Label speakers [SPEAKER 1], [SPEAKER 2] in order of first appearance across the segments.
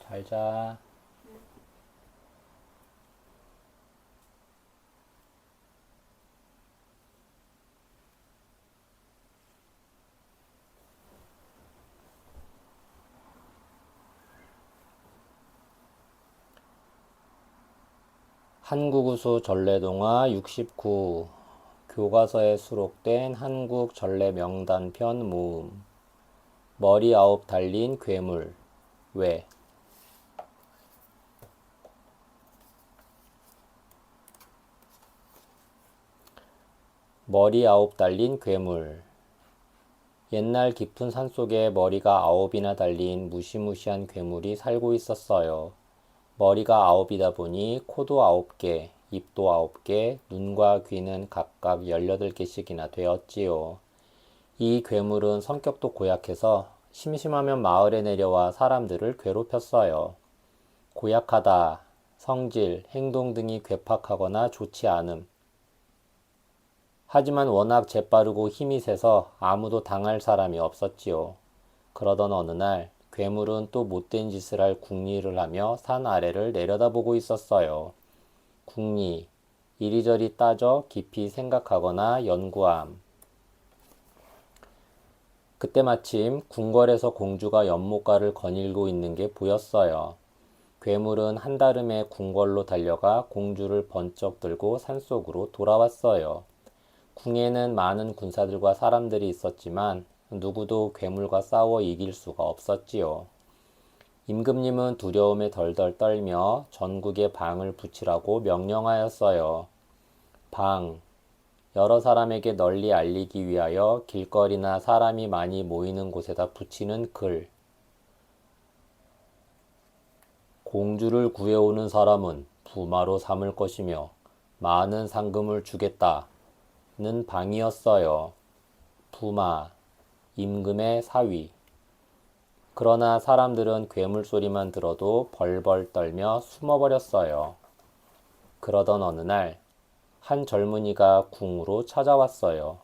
[SPEAKER 1] 잘 자. 한국우수 전래동화 69 교과서에 수록된 한국 전래 명단편 모음 머리 9 달린 괴물 왜? 머리 9 달린 괴물 옛날 깊은 산속에 머리가 9이나 달린 무시무시한 괴물이 살고 있었어요. 머리가 9이다 보니 코도 9개, 입도 9개, 눈과 귀는 각각 18개씩이나 되었지요. 이 괴물은 성격도 고약해서 심심하면 마을에 내려와 사람들을 괴롭혔어요. 고약하다, 성질, 행동 등이 괴팍하거나 좋지 않음. 하지만 워낙 재빠르고 힘이 세서 아무도 당할 사람이 없었지요. 그러던 어느 날 괴물은 또 못된 짓을 할 궁리를 하며 산 아래를 내려다보고 있었어요. 궁리, 이리저리 따져 깊이 생각하거나 연구함. 그때 마침 궁궐에서 공주가 연못가를 거닐고 있는 게 보였어요. 괴물은 한달음에 궁궐로 달려가 공주를 번쩍 들고 산속으로 돌아왔어요. 궁에는 많은 군사들과 사람들이 있었지만 누구도 괴물과 싸워 이길 수가 없었지요. 임금님은 두려움에 덜덜 떨며 전국에 방을 붙이라고 명령하였어요. 방, 여러 사람에게 널리 알리기 위하여 길거리나 사람이 많이 모이는 곳에다 붙이는 글. 공주를 구해오는 사람은 부마로 삼을 것이며 많은 상금을 주겠다는 방이었어요. 부마, 임금의 사위. 그러나 사람들은 괴물 소리만 들어도 벌벌 떨며 숨어버렸어요. 그러던 어느 날, 한 젊은이가 궁으로 찾아왔어요.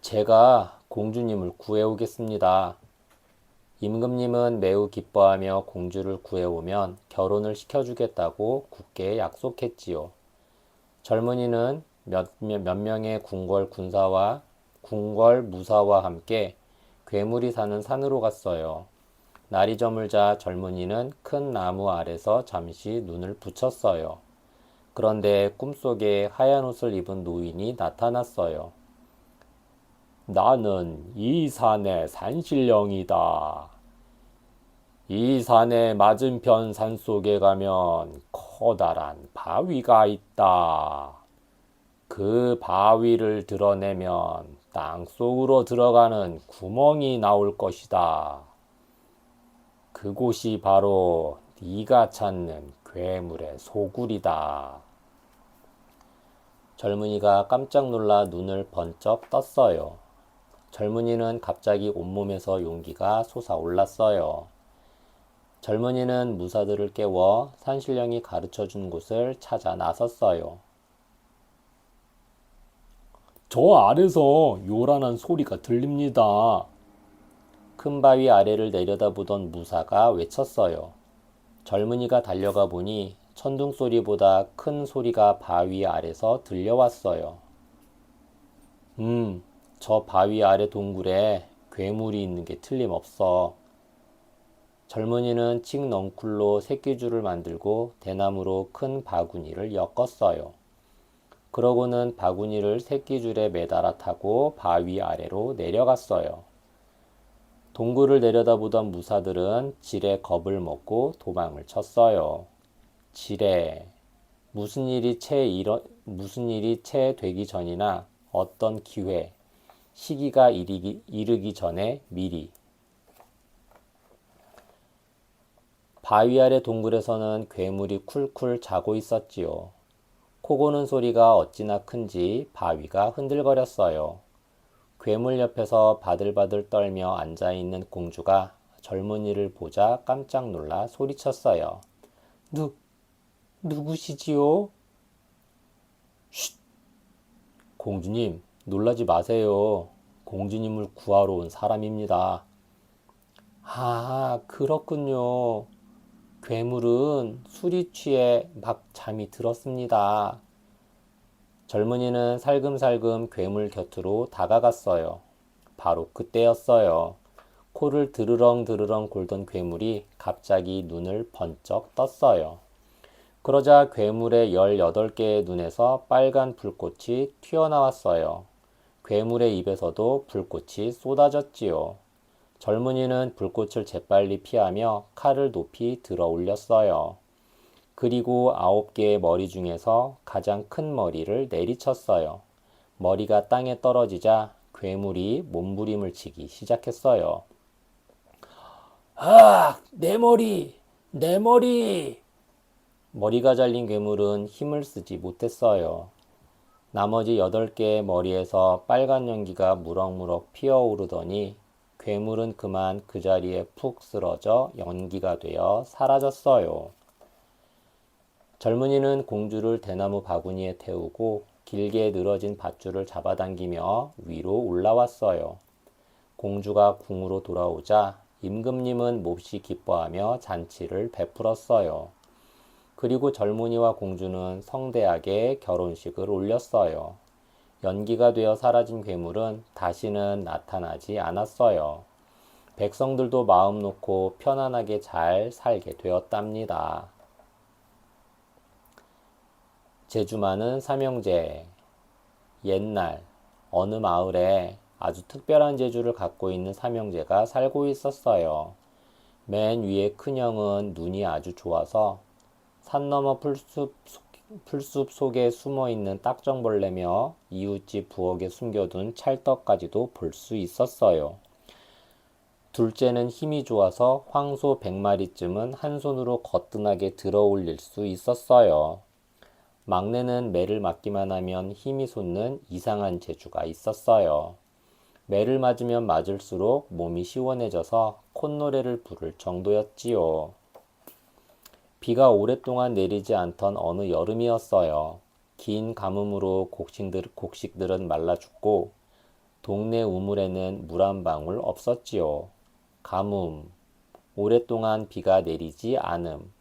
[SPEAKER 1] 제가 공주님을 구해오겠습니다. 임금님은 매우 기뻐하며 공주를 구해오면 결혼을 시켜주겠다고 굳게 약속했지요. 젊은이는 몇 명의 궁궐 무사와 함께 괴물이 사는 산으로 갔어요. 날이 저물자 젊은이는 큰 나무 아래서 잠시 눈을 붙였어요. 그런데 꿈속에 하얀 옷을 입은 노인이 나타났어요. 나는 이 산의 산신령이다. 이 산의 맞은편 산속에 가면 커다란 바위가 있다. 그 바위를 드러내면 땅속으로 들어가는 구멍이 나올 것이다. 그곳이 바로 네가 찾는 괴물의 소굴이다. 젊은이가 깜짝 놀라 눈을 번쩍 떴어요. 젊은이는 갑자기 온몸에서 용기가 솟아올랐어요. 젊은이는 무사들을 깨워 산신령이 가르쳐준 곳을 찾아 나섰어요. 저 아래서 요란한 소리가 들립니다. 큰 바위 아래를 내려다보던 무사가 외쳤어요. 젊은이가 달려가 보니 천둥 소리보다 큰 소리가 바위 아래서 들려왔어요. 저 바위 아래 동굴에 괴물이 있는 게 틀림없어. 젊은이는 칡 넝쿨로 새끼줄을 만들고 대나무로 큰 바구니를 엮었어요. 그러고는 바구니를 새끼줄에 매달아 타고 바위 아래로 내려갔어요. 동굴을 내려다보던 무사들은 지레 겁을 먹고 도망을 쳤어요. 지레, 무슨 일이 채 되기 전이나 어떤 기회, 시기가 이르기 전에 미리. 바위 아래 동굴에서는 괴물이 쿨쿨 자고 있었지요. 코 고는 소리가 어찌나 큰지 바위가 흔들거렸어요. 괴물 옆에서 바들바들 떨며 앉아있는 공주가 젊은이를 보자 깜짝 놀라 소리쳤어요. 누구시지요? 쉿! 공주님, 놀라지 마세요. 공주님을 구하러 온 사람입니다. 아, 그렇군요. 괴물은 술이 취해 막 잠이 들었습니다. 젊은이는 살금살금 괴물 곁으로 다가갔어요. 바로 그때였어요. 코를 드르렁 드르렁 골던 괴물이 갑자기 눈을 번쩍 떴어요. 그러자 괴물의 18개의 눈에서 빨간 불꽃이 튀어나왔어요. 괴물의 입에서도 불꽃이 쏟아졌지요. 젊은이는 불꽃을 재빨리 피하며 칼을 높이 들어 올렸어요. 그리고 9개의 머리 중에서 가장 큰 머리를 내리쳤어요. 머리가 땅에 떨어지자 괴물이 몸부림을 치기 시작했어요. 아, 내 머리! 내 머리! 머리가 잘린 괴물은 힘을 쓰지 못했어요. 나머지 8개의 머리에서 빨간 연기가 무럭무럭 피어오르더니 괴물은 그만 그 자리에 푹 쓰러져 연기가 되어 사라졌어요. 젊은이는 공주를 대나무 바구니에 태우고 길게 늘어진 밧줄을 잡아당기며 위로 올라왔어요. 공주가 궁으로 돌아오자 임금님은 몹시 기뻐하며 잔치를 베풀었어요. 그리고 젊은이와 공주는 성대하게 결혼식을 올렸어요. 연기가 되어 사라진 괴물은 다시는 나타나지 않았어요. 백성들도 마음 놓고 편안하게 잘 살게 되었답니다. 제주 많은 삼형제. 옛날 어느 마을에 아주 특별한 재주를 갖고 있는 삼형제가 살고 있었어요. 맨 위에 큰형은 눈이 아주 좋아서 산 너머 풀숲 속에 숨어 있는 딱정벌레며 이웃집 부엌에 숨겨둔 찰떡까지도 볼 수 있었어요. 둘째는 힘이 좋아서 황소 100마리쯤은 한 손으로 거뜬하게 들어 올릴 수 있었어요. 막내는 매를 맞기만 하면 힘이 솟는 이상한 재주가 있었어요. 매를 맞으면 맞을수록 몸이 시원해져서 콧노래를 부를 정도였지요. 비가 오랫동안 내리지 않던 어느 여름이었어요. 긴 가뭄으로 곡식들은 말라 죽고 동네 우물에는 물 한 방울 없었지요. 가뭄, 오랫동안 비가 내리지 않음.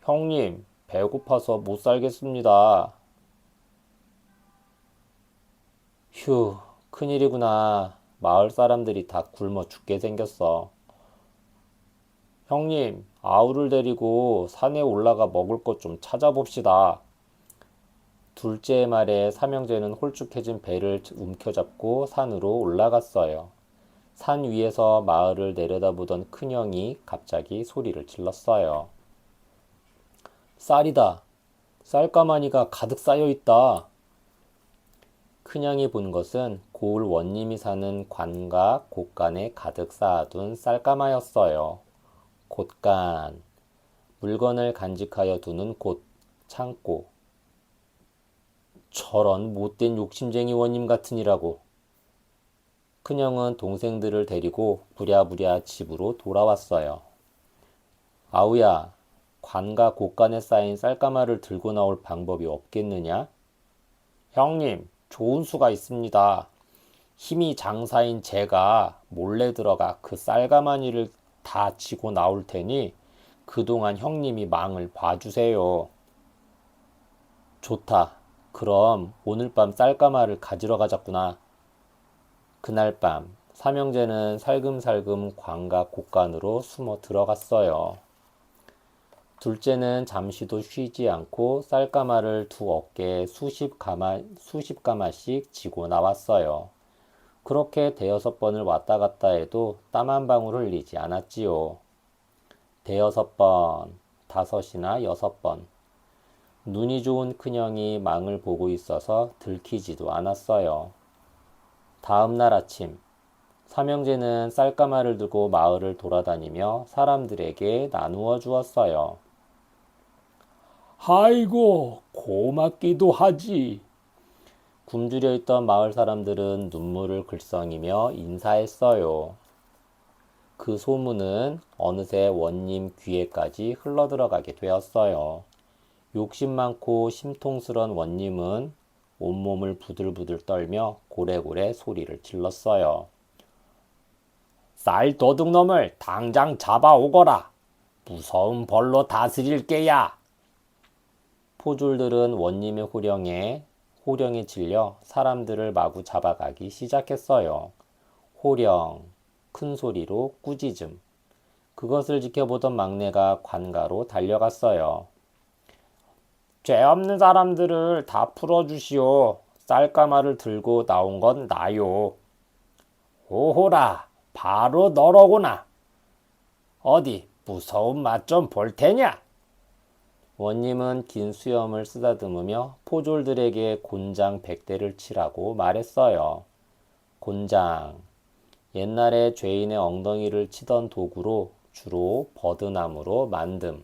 [SPEAKER 1] 형님, 배고파서 못 살겠습니다. 휴, 큰일이구나. 마을 사람들이 다 굶어 죽게 생겼어. 형님, 아우를 데리고 산에 올라가 먹을 것 좀 찾아봅시다. 둘째의 말에 삼형제는 홀쭉해진 배를 움켜잡고 산으로 올라갔어요. 산 위에서 마을을 내려다보던 큰형이 갑자기 소리를 질렀어요. 쌀이다. 쌀가마니가 가득 쌓여 있다. 큰형이 본 것은 고을 원님이 사는 관과 곳간에 가득 쌓아둔 쌀가마였어요. 곳간, 물건을 간직하여 두는 곳, 창고. 저런 못된 욕심쟁이 원님 같으니라고. 큰형은 동생들을 데리고 부랴부랴 집으로 돌아왔어요. 아우야, 관과 곳간에 쌓인 쌀가마를 들고 나올 방법이 없겠느냐? 형님, 좋은 수가 있습니다. 힘이 장사인 제가 몰래 들어가 그 쌀가마니를 다 지고 나올 테니 그동안 형님이 망을 봐주세요. 좋다. 그럼 오늘 밤 쌀가마를 가지러 가자꾸나. 그날 밤 삼형제는 살금살금 관과 곳간으로 숨어 들어갔어요. 둘째는 잠시도 쉬지 않고 쌀가마를 두 어깨에 수십 가마씩 지고 나왔어요. 그렇게 대여섯 번을 왔다 갔다 해도 땀 한 방울 흘리지 않았지요. 대여섯 번, 다섯이나 6번. 눈이 좋은 큰형이 망을 보고 있어서 들키지도 않았어요. 다음 날 아침, 삼형제는 쌀가마를 들고 마을을 돌아다니며 사람들에게 나누어 주었어요. 아이고, 고맙기도 하지. 굶주려 있던 마을 사람들은 눈물을 글썽이며 인사했어요. 그 소문은 어느새 원님 귀에까지 흘러들어가게 되었어요. 욕심 많고 심통스런 원님은 온몸을 부들부들 떨며 고래고래 소리를 질렀어요. 쌀 도둑놈을 당장 잡아오거라. 무서운 벌로 다스릴 게야. 포졸들은 원님의 호령에 질려 사람들을 마구 잡아가기 시작했어요. 호령, 큰 소리로 꾸짖음. 그것을 지켜보던 막내가 관가로 달려갔어요. 죄 없는 사람들을 다 풀어주시오. 쌀가마를 들고 나온 건 나요. 오호라, 바로 너로구나. 어디 무서운 맛 좀 볼 테냐? 원님은 긴 수염을 쓰다듬으며 포졸들에게 곤장 100대를 치라고 말했어요. 곤장, 옛날에 죄인의 엉덩이를 치던 도구로 주로 버드나무로 만듦.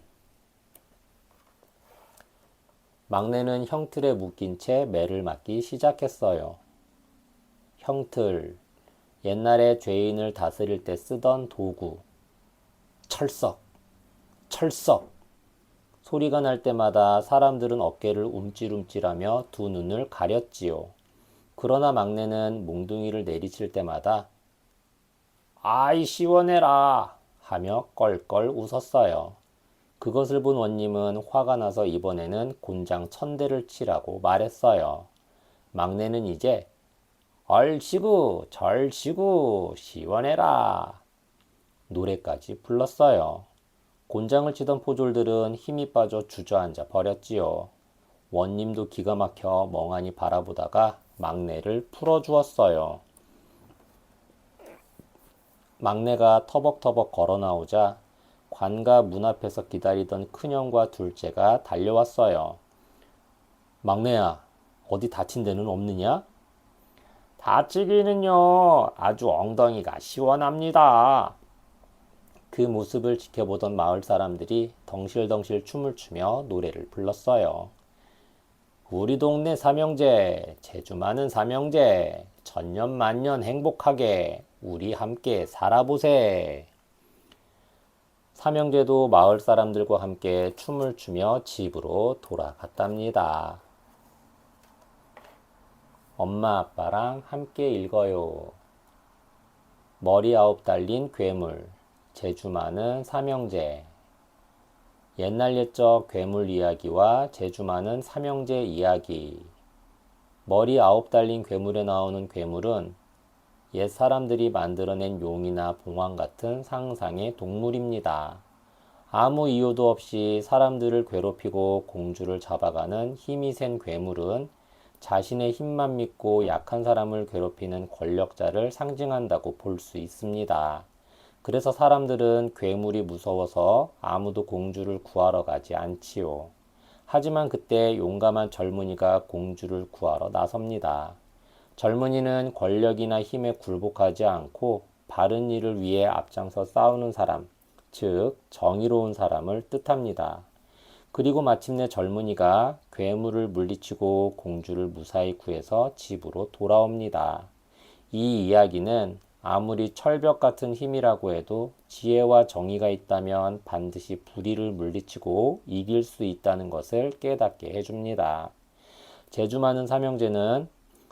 [SPEAKER 1] 막내는 형틀에 묶인 채 매를 맞기 시작했어요. 형틀, 옛날에 죄인을 다스릴 때 쓰던 도구. 철석, 철석. 소리가 날 때마다 사람들은 어깨를 움찔움찔하며 두 눈을 가렸지요. 그러나 막내는 몽둥이를 내리칠 때마다 아이 시원해라 하며 껄껄 웃었어요. 그것을 본 원님은 화가 나서 이번에는 곤장 1000대를 치라고 말했어요. 막내는 이제 얼씨구 절씨구 시원해라 노래까지 불렀어요. 곤장을 치던 포졸들은 힘이 빠져 주저앉아 버렸지요. 원님도 기가 막혀 멍하니 바라보다가 막내를 풀어주었어요. 막내가 터벅터벅 걸어 나오자 관가 문 앞에서 기다리던 큰형과 둘째가 달려왔어요. 막내야, 어디 다친 데는 없느냐? 다치기는요, 아주 엉덩이가 시원합니다. 그 모습을 지켜보던 마을 사람들이 덩실덩실 춤을 추며 노래를 불렀어요. 우리 동네 삼형제, 재주 많은 삼형제, 천년만년 행복하게 우리 함께 살아보세. 삼형제도 마을 사람들과 함께 춤을 추며 집으로 돌아갔답니다. 엄마 아빠랑 함께 읽어요. 머리 9 달린 괴물, 재주 많은 삼형제. 옛날 옛적 괴물 이야기와 재주 많은 삼형제 이야기. 머리 9 달린 괴물에 나오는 괴물은 옛 사람들이 만들어낸 용이나 봉황 같은 상상의 동물입니다. 아무 이유도 없이 사람들을 괴롭히고 공주를 잡아가는 힘이 센 괴물은 자신의 힘만 믿고 약한 사람을 괴롭히는 권력자를 상징한다고 볼 수 있습니다. 그래서 사람들은 괴물이 무서워서 아무도 공주를 구하러 가지 않지요. 하지만 그때 용감한 젊은이가 공주를 구하러 나섭니다. 젊은이는 권력이나 힘에 굴복하지 않고 바른 일을 위해 앞장서 싸우는 사람, 즉 정의로운 사람을 뜻합니다. 그리고 마침내 젊은이가 괴물을 물리치고 공주를 무사히 구해서 집으로 돌아옵니다. 이 이야기는 아무리 철벽 같은 힘이라고 해도 지혜와 정의가 있다면 반드시 불의를 물리치고 이길 수 있다는 것을 깨닫게 해줍니다. 재주 많은 삼형제는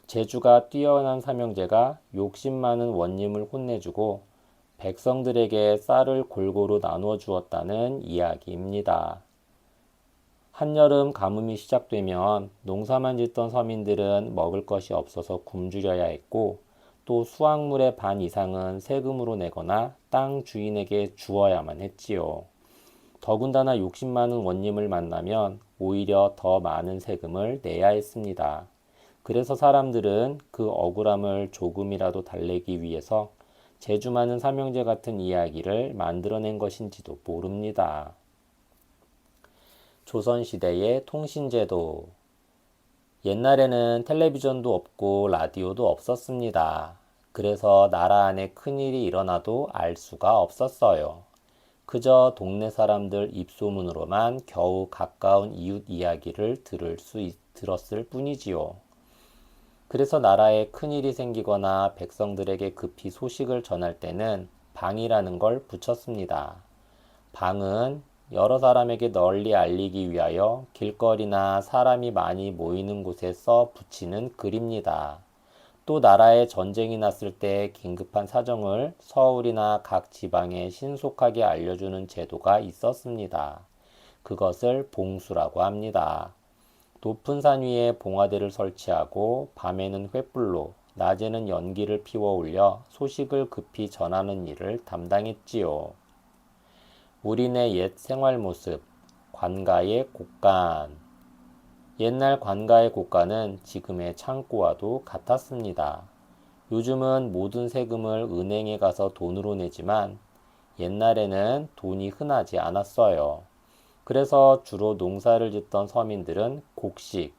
[SPEAKER 1] 재주가 뛰어난 삼형제가 욕심 많은 원님을 혼내주고 백성들에게 쌀을 골고루 나누어 주었다는 이야기입니다. 한여름 가뭄이 시작되면 농사만 짓던 서민들은 먹을 것이 없어서 굶주려야 했고 또 수확물의 반 이상은 세금으로 내거나 땅 주인에게 주어야만 했지요. 더군다나 욕심 많은 원님을 만나면 오히려 더 많은 세금을 내야 했습니다. 그래서 사람들은 그 억울함을 조금이라도 달래기 위해서 재주 많은 삼형제 같은 이야기를 만들어낸 것인지도 모릅니다. 조선시대의 통신제도. 옛날에는 텔레비전도 없고 라디오도 없었습니다. 그래서 나라 안에 큰일이 일어나도 알 수가 없었어요. 그저 동네 사람들 입소문으로만 겨우 가까운 이웃 이야기를 들었을 뿐이지요. 그래서 나라에 큰일이 생기거나 백성들에게 급히 소식을 전할 때는 방이라는 걸 붙였습니다. 방은 여러 사람에게 널리 알리기 위하여 길거리나 사람이 많이 모이는 곳에 써 붙이는 글입니다. 또 나라에 전쟁이 났을 때 긴급한 사정을 서울이나 각 지방에 신속하게 알려주는 제도가 있었습니다. 그것을 봉수라고 합니다. 높은 산 위에 봉화대를 설치하고 밤에는 횃불로, 낮에는 연기를 피워 올려 소식을 급히 전하는 일을 담당했지요. 우리네 옛 생활 모습, 관가의 곳간. 옛날 관가의 곳간은 지금의 창고와도 같았습니다. 요즘은 모든 세금을 은행에 가서 돈으로 내지만 옛날에는 돈이 흔하지 않았어요. 그래서 주로 농사를 짓던 서민들은 곡식,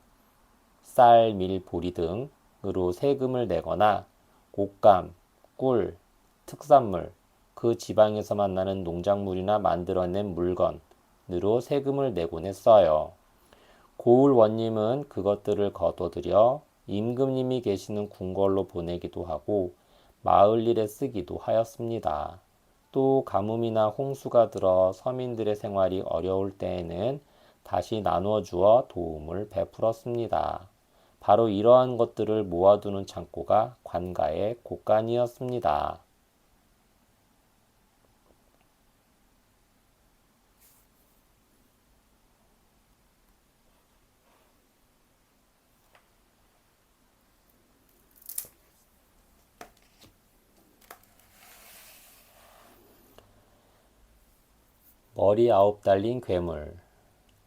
[SPEAKER 1] 쌀, 밀, 보리 등으로 세금을 내거나 옷감, 꿀, 특산물, 그 지방에서만 나는 농작물이나 만들어낸 물건으로 세금을 내곤 했어요. 고을 원님은 그것들을 거둬들여 임금님이 계시는 궁궐로 보내기도 하고 마을 일에 쓰기도 하였습니다. 또 가뭄이나 홍수가 들어 서민들의 생활이 어려울 때에는 다시 나누어 주어 도움을 베풀었습니다. 바로 이러한 것들을 모아두는 창고가 관가의 곳간이었습니다. 머리 9 달린 괴물.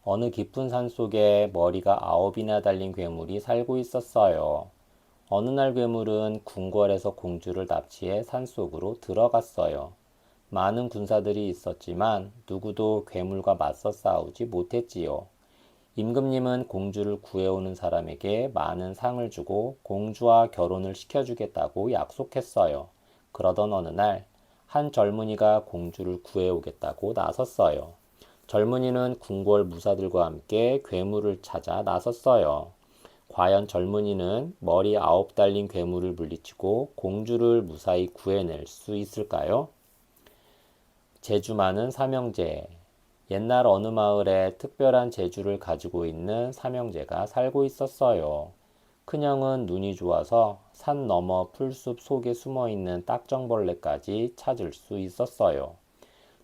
[SPEAKER 1] 어느 깊은 산 속에 머리가 9이나 달린 괴물이 살고 있었어요. 어느 날 괴물은 궁궐에서 공주를 납치해 산속으로 들어갔어요. 많은 군사들이 있었지만 누구도 괴물과 맞서 싸우지 못했지요. 임금님은 공주를 구해오는 사람에게 많은 상을 주고 공주와 결혼을 시켜주겠다고 약속했어요. 그러던 어느 날, 한 젊은이가 공주를 구해오겠다고 나섰어요. 젊은이는 궁궐 무사들과 함께 괴물을 찾아 나섰어요. 과연 젊은이는 머리 9 달린 괴물을 물리치고 공주를 무사히 구해낼 수 있을까요? 재주 많은 삼형제. 옛날 어느 마을에 특별한 재주를 가지고 있는 삼형제가 살고 있었어요. 큰형은 눈이 좋아서 산 너머 풀숲 속에 숨어 있는 딱정벌레까지 찾을 수 있었어요.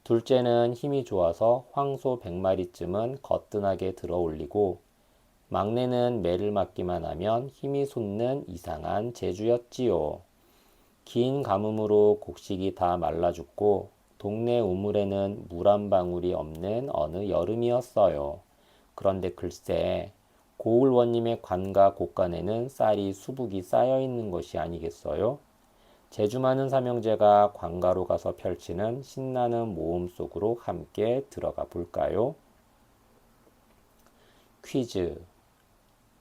[SPEAKER 1] 둘째는 힘이 좋아서 황소 100마리쯤은 거뜬하게 들어 올리고, 막내는 매를 맞기만 하면 힘이 솟는 이상한 재주였지요. 긴 가뭄으로 곡식이 다 말라 죽고 동네 우물에는 물 한 방울이 없는 어느 여름이었어요. 그런데 글쎄, 고을원님의 관가 곳간에는 쌀이 수북이 쌓여 있는 것이 아니겠어요? 재주 많은 삼형제가 관가로 가서 펼치는 신나는 모험 속으로 함께 들어가 볼까요? 퀴즈.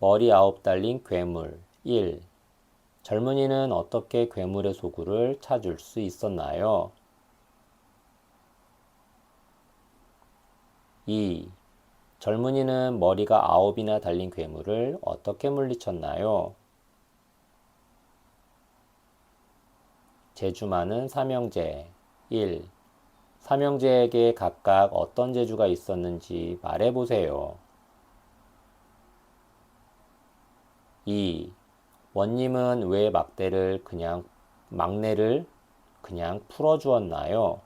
[SPEAKER 1] 머리 9 달린 괴물 1. 젊은이는 어떻게 괴물의 소굴을 찾을 수 있었나요? 2. 젊은이는 머리가 9이나 달린 괴물을 어떻게 물리쳤나요? 재주 많은 삼형제 1. 삼형제에게 각각 어떤 재주가 있었는지 말해보세요. 2. 원님은 왜 막내를 그냥 풀어주었나요?